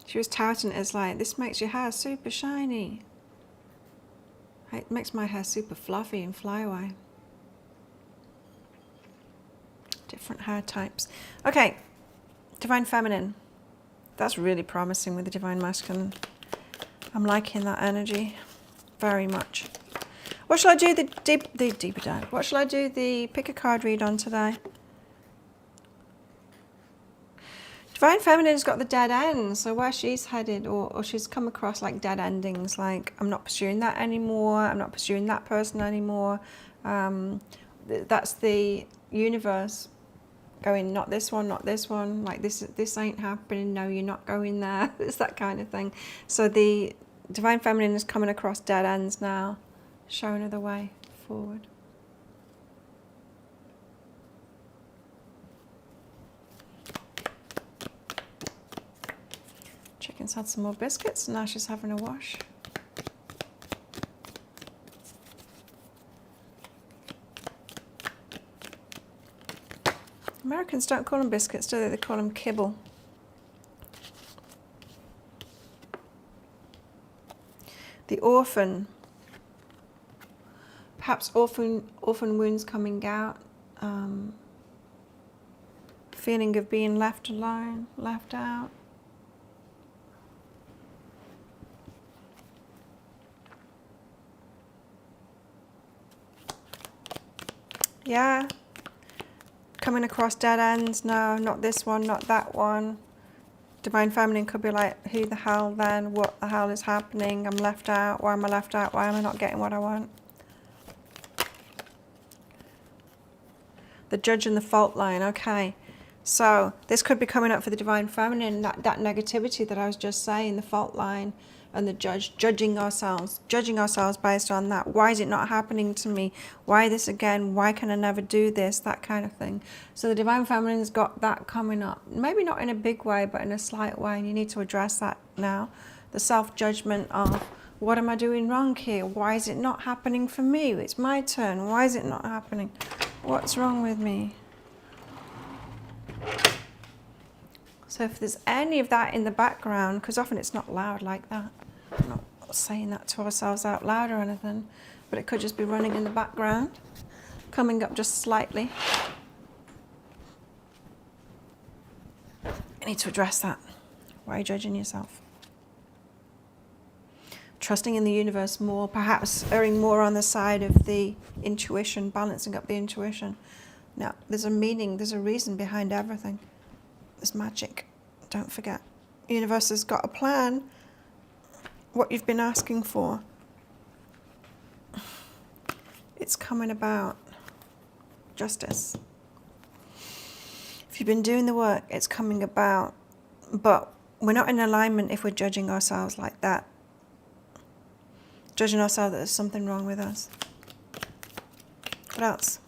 S1: she was touting it as like, this makes your hair super shiny. It makes my hair super fluffy and fly away. Different hair types. Okay, divine feminine. That's really promising with the divine masculine. I'm liking that energy very much. What shall I do the deeper dive? What shall I do the pick a card read on today? Divine Feminine's got the dead ends, so where she's headed, or she's come across like dead endings, like I'm not pursuing that anymore, I'm not pursuing that person anymore. That's the universe going, not this one, like this ain't happening, no, you're not going there. It's that kind of thing. So the Divine Feminine is coming across dead ends now, showing her the way forward. Chicken's had some more biscuits, and now she's having a wash. Americans don't call them biscuits, do they? They call them kibble. The orphan. Perhaps orphan wounds coming out. Feeling of being left alone, left out. Yeah. Coming across dead ends. No, not this one, not that one. Divine Feminine could be like, who the hell then? What the hell is happening? I'm left out. Why am I left out? Why am I not getting what I want? The Judge and the fault line. Okay. So this could be coming up for the Divine Feminine, that negativity that I was just saying, the fault line and the judge, judging ourselves based on that. Why is it not happening to me? Why this again? Why can I never do this? That kind of thing. So the Divine Feminine's got that coming up. Maybe not in a big way, but in a slight way, and you need to address that now. The self-judgment of, what am I doing wrong here? Why is it not happening for me? It's my turn. Why is it not happening? What's wrong with me? So if there's any of that in the background, because often it's not loud like that. I'm not saying that to ourselves out loud or anything, but it could just be running in the background, coming up just slightly. You need to address that. Why are you judging yourself? trusting in the universe more, perhaps erring more on the side of the intuition, balancing up the intuition. Now, there's a meaning, there's a reason behind everything. There's magic, don't forget. The universe has got a plan, what you've been asking for. It's coming about. Justice. If you've been doing the work, it's coming about. But we're not in alignment if we're judging ourselves like that. Judging ourselves that there's something wrong with us. What else?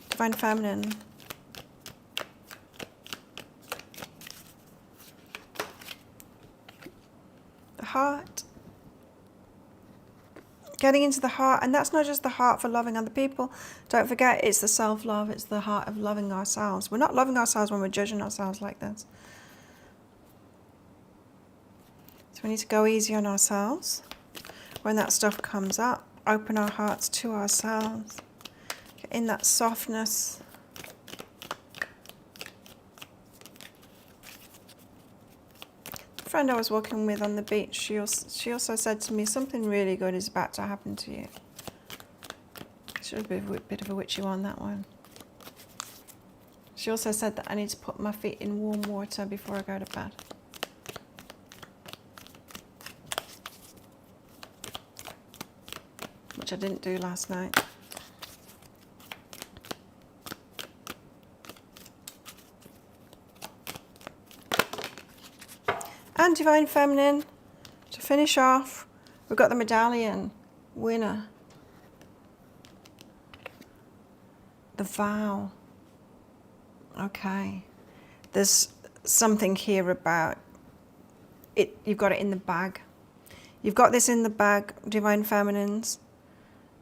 S1: Divine Feminine. The heart. Getting into the heart, and that's not just the heart for loving other people. Don't forget, it's the self-love, it's the heart of loving ourselves. We're not loving ourselves when we're judging ourselves like this. So we need to go easy on ourselves. When that stuff comes up, open our hearts to ourselves. Get in that softness. A friend I was walking with on the beach, she also said to me, something really good is about to happen to you. She was a bit of a witchy one, that one. She also said that I need to put my feet in warm water before I go to bed. Which I didn't do last night. And Divine Feminine, to finish off, we've got the medallion, winner. The vow. Okay. There's something here about it. You've got it in the bag. You've got this in the bag, Divine Feminines.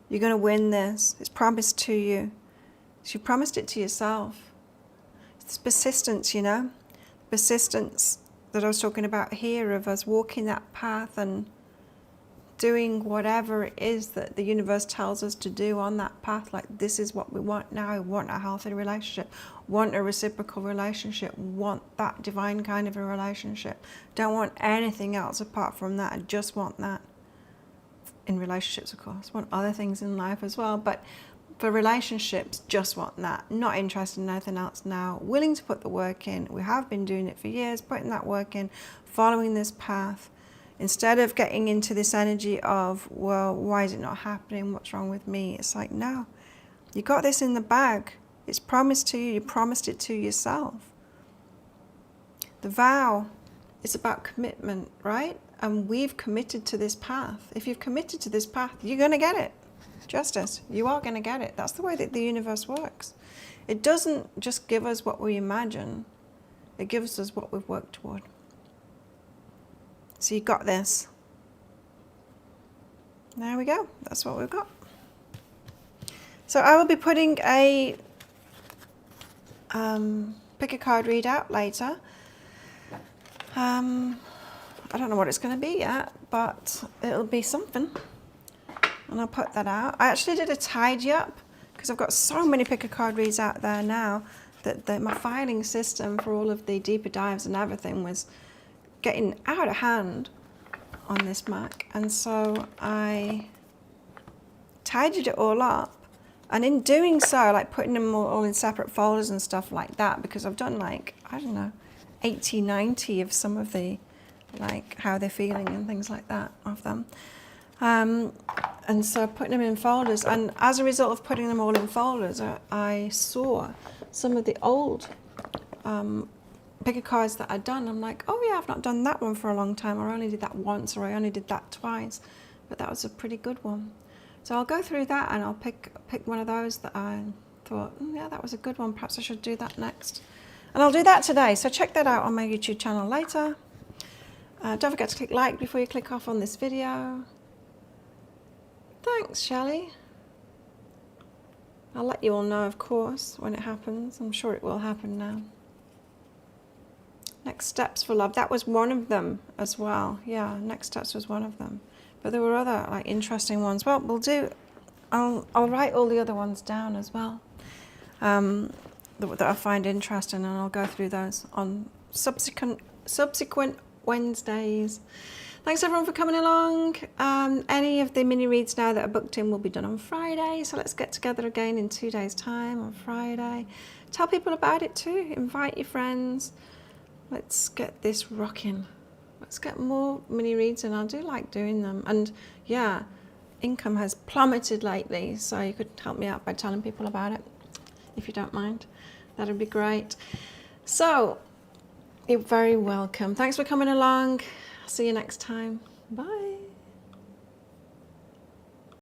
S1: You're going to win this. It's promised to you. So you promised it to yourself. It's persistence, you know. Persistence that I was talking about here, of us walking that path and doing whatever it is that the universe tells us to do on that path. Like, this is what we want now. We want a healthy relationship, want a reciprocal relationship, want that divine kind of a relationship. Don't want anything else apart from that. I just want that. In relationships, of course, want other things in life as well, but for relationships, just want that. Not interested in anything else now. Willing to put the work in. We have been doing it for years, putting that work in, following this path. Instead of getting into this energy of, well, why is it not happening? What's wrong with me? It's like, no, you got this in the bag. It's promised to you. You promised it to yourself. The vow is about commitment, right? And we've committed to this path. If you've committed to this path, you're going to get it. Justice, you are going to get it. That's the way that the universe works. It doesn't just give us what we imagine. It gives us what we've worked toward. So you got this. There we go. That's what we've got. So I will be putting a pick a card readout later. I don't know what it's going to be yet, but it'll be something. And I'll put that out. I actually did a tidy up because I've got so many pick a card reads out there now that my filing system for all of the deeper dives and everything was getting out of hand on this Mac. And so I tidied it all up. And in doing so, like putting them all in separate folders and stuff like that, because I've done like, I don't know, 80, 90 of some of the, like how they're feeling and things like that of them. And so putting them in folders, and as a result of putting them all in folders, I saw some of the old picker cards that I'd done. I'm like, oh yeah, I've not done that one for a long time, or I only did that once, or I only did that twice, but that was a pretty good one. So I'll go through that and I'll pick one of those that I thought, yeah, that was a good one, perhaps I should do that next. And I'll do that today, so check that out on my YouTube channel later. Don't forget to click like before you click off on this video. Thanks, Shelley. I'll let you all know, of course, when it happens. I'm sure it will happen now. Next steps for love. That was one of them as well. Yeah, next steps was one of them. But there were other like interesting ones. Well, we'll do. I'll write all the other ones down as well. That I find interesting, and I'll go through those on subsequent Wednesdays. Thanks everyone for coming along. Any of the mini reads now that are booked in will be done on Friday. So let's get together again in 2 days' time on Friday. Tell people about it too. Invite your friends. Let's get this rocking. Let's get more mini reads, and I do like doing them. And yeah, income has plummeted lately, so you could help me out by telling people about it, if you don't mind. That'd be great. So, you're very welcome. Thanks for coming along. See you next time. Bye.